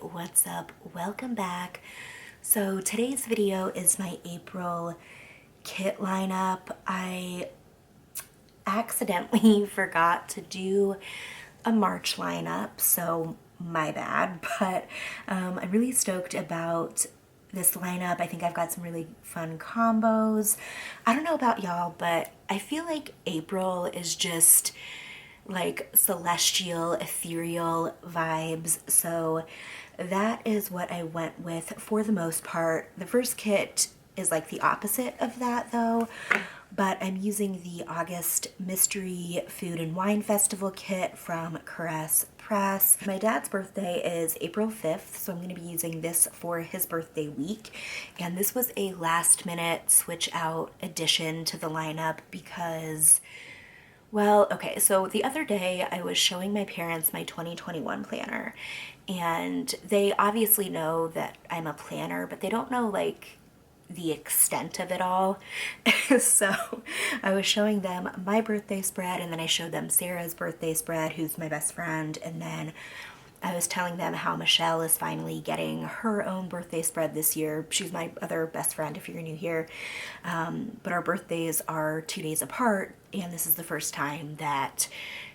what's up? Welcome back. So today's video is my April kit lineup. I accidentally forgot to do a March lineup, so my bad, but I'm really stoked about this lineup. I think I've got some really fun combos. I don't know about y'all, but I feel like April is just like celestial, ethereal vibes. So that is what I went with for the most part. The first kit is like the opposite of that though, but I'm using the August Mystery Food and Wine Festival kit from Caress Press. My dad's birthday is April 5th, so I'm going to be using this for his birthday week. And this was a last minute switch out addition to the lineup because, well, okay, so the other day I was showing my parents my 2021 planner, and they obviously know that I'm a planner, but they don't know like the extent of it all. So I was showing them my birthday spread, and then I showed them Sarah's birthday spread, who's my best friend, and then I was telling them how Michelle is finally getting her own birthday spread this year. She's my other best friend if you're new here. But our birthdays are 2 days apart, and this is the first time that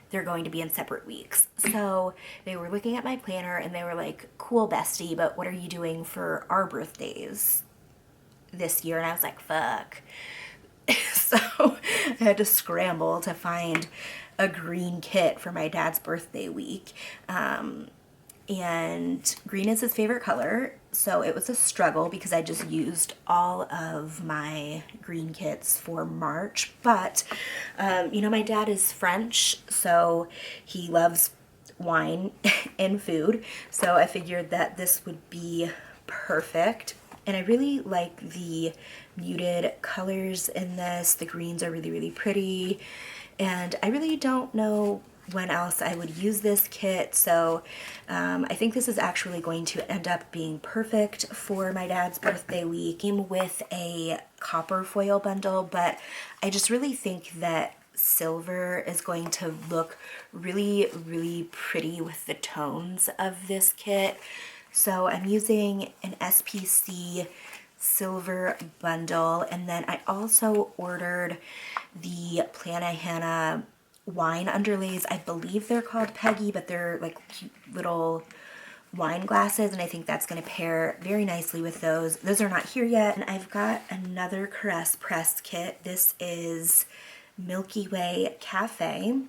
they're going to be in separate weeks. So they were looking at my planner and they were like, cool, bestie, but what are you doing for our birthdays this year? And I was like, fuck. So I had to scramble to find a green kit for my dad's birthday week. And green is his favorite color, so it was a struggle because I just used all of my green kits for March. But my dad is French, so he loves wine and food, so I figured that this would be perfect. And I really like the muted colors in this. The greens are really, really pretty, and I really don't know when else I would use this kit, so I think this is actually going to end up being perfect for my dad's birthday week. Came with a copper foil bundle, but I just really think that silver is going to look really, really pretty with the tones of this kit. So I'm using an SPC silver bundle, and then I also ordered the Plannahannah wine underlays. I believe they're called Peggy, but they're like cute little wine glasses, and I think that's going to pair very nicely with those. Those are not here yet. And I've got another Caress Press kit. This is Milky Way Cafe,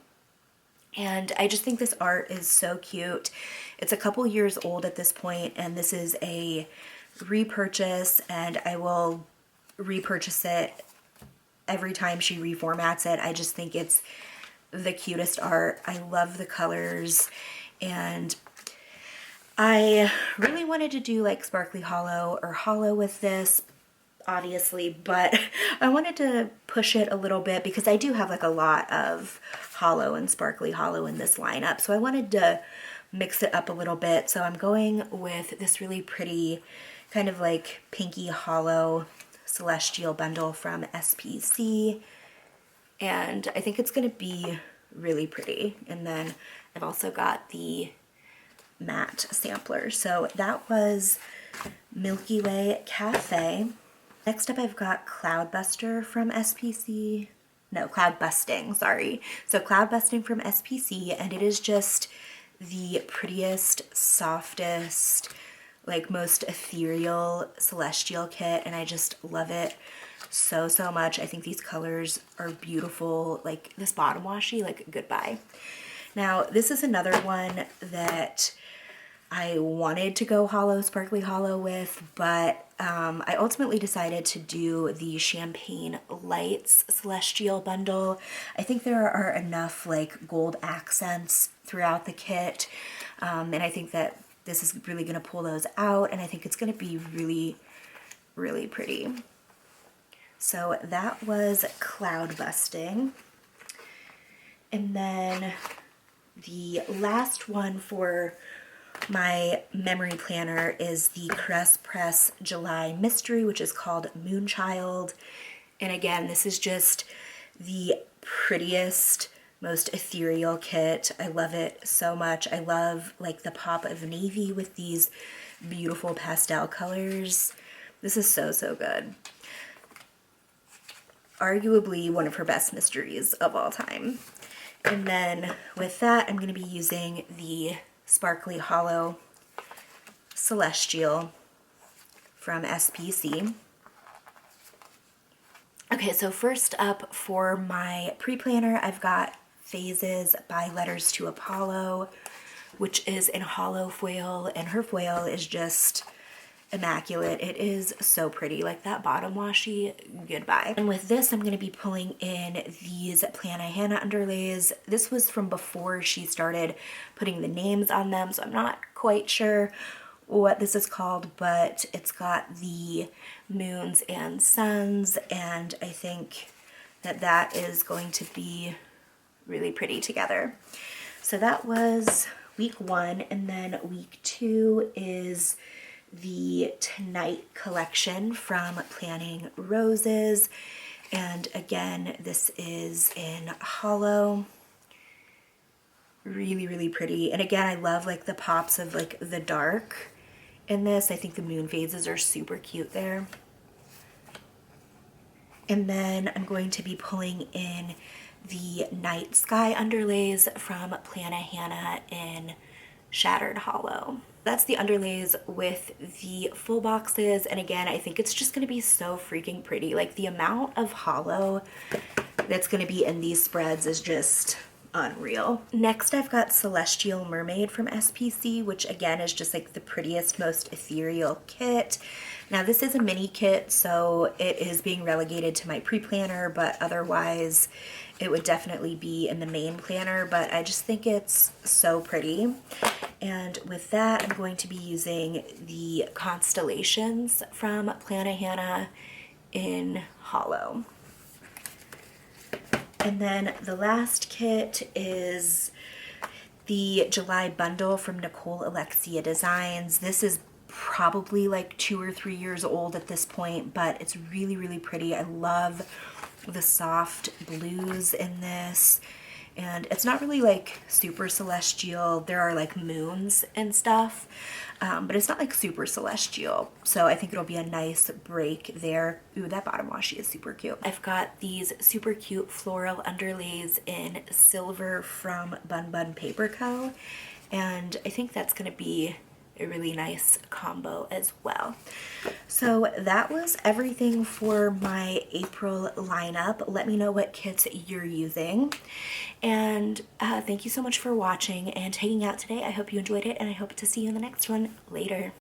and I just think this art is so cute. It's a couple years old at this point, and this is a repurchase, and I will repurchase it every time she reformats it. I just think it's the cutest art. I love the colors, and I really wanted to do like sparkly hollow or hollow with this, obviously, but I wanted to push it a little bit because I do have like a lot of hollow and sparkly hollow in this lineup, so I wanted to mix it up a little bit. So I'm going with this really pretty kind of like pinky hollow celestial bundle from SPC, and I think it's going to be really pretty. And then I've also got the matte sampler. So that was Milky Way Cafe. Next up I've got Cloudbusting from SPC. No, Cloudbusting, sorry. So Cloudbusting from SPC, and it is just the prettiest, softest, like most ethereal celestial kit, and I just love it so much. I think these colors are beautiful. Like this bottom washi, like goodbye. Now this is another one that I wanted to go hollow, sparkly hollow with, but I ultimately decided to do the Champagne Lights Celestial bundle. I think there are enough like gold accents throughout the kit, and I think that this is really going to pull those out, and I think it's going to be really, really pretty. So that was Cloudbusting. And then the last one for my memory planner is the Caress Press July Mystery, which is called Moonchild. And again, this is just the prettiest, most ethereal kit. I love it so much. I love like the pop of navy with these beautiful pastel colors. This is so, so good. Arguably one of her best mysteries of all time. And then with that, I'm going to be using the Sparkly Hollow Celestial from SPC. Okay, so first up for my pre-planner, I've got Phases by Letters to Apollo, which is in hollow foil, and her foil is just immaculate. It is so pretty, like that bottom washi, goodbye. And with this, I'm going to be pulling in these Plannahannah underlays. This was from before she started putting the names on them, so I'm not quite sure what this is called, but it's got the moons and suns, and I think that that is going to be really pretty together. So that was week 1, and then week 2 is the Tonight collection from Planning Roses, and again, this is in hollow. Really, really pretty. And again, I love like the pops of like the dark in this. I think the moon phases are super cute there. And then I'm going to be pulling in the Night Sky underlays from Plannahannah in Shattered Hollow. That's the underlays with the full boxes, and again, I think it's just going to be so freaking pretty. Like the amount of hollow that's going to be in these spreads is just unreal. Next, I've got Celestial Mermaid from SPC, which again is just like the prettiest, most ethereal kit. Now this is a mini kit, so it is being relegated to my pre-planner, but otherwise it would definitely be in the main planner, but I just think it's so pretty. And with that, I'm going to be using the Constellations from Plannahannah in hollow. And then the last kit is the July bundle from Nicole, Alexia Designs. This is probably like 2 or 3 years old at this point, but it's really, really pretty. I love the soft blues in this, and it's not really like super celestial. There are like moons and stuff, but it's not like super celestial, so I think it'll be a nice break there. Ooh, that bottom washi is super cute. I've got these super cute floral underlays in silver from Bun Bun Paper Co, and I think that's gonna be a really nice combo as well. So that was everything for my April lineup. Let me know what kits you're using, and thank you so much for watching and hanging out today. I hope you enjoyed it, and I hope to see you in the next one. Later.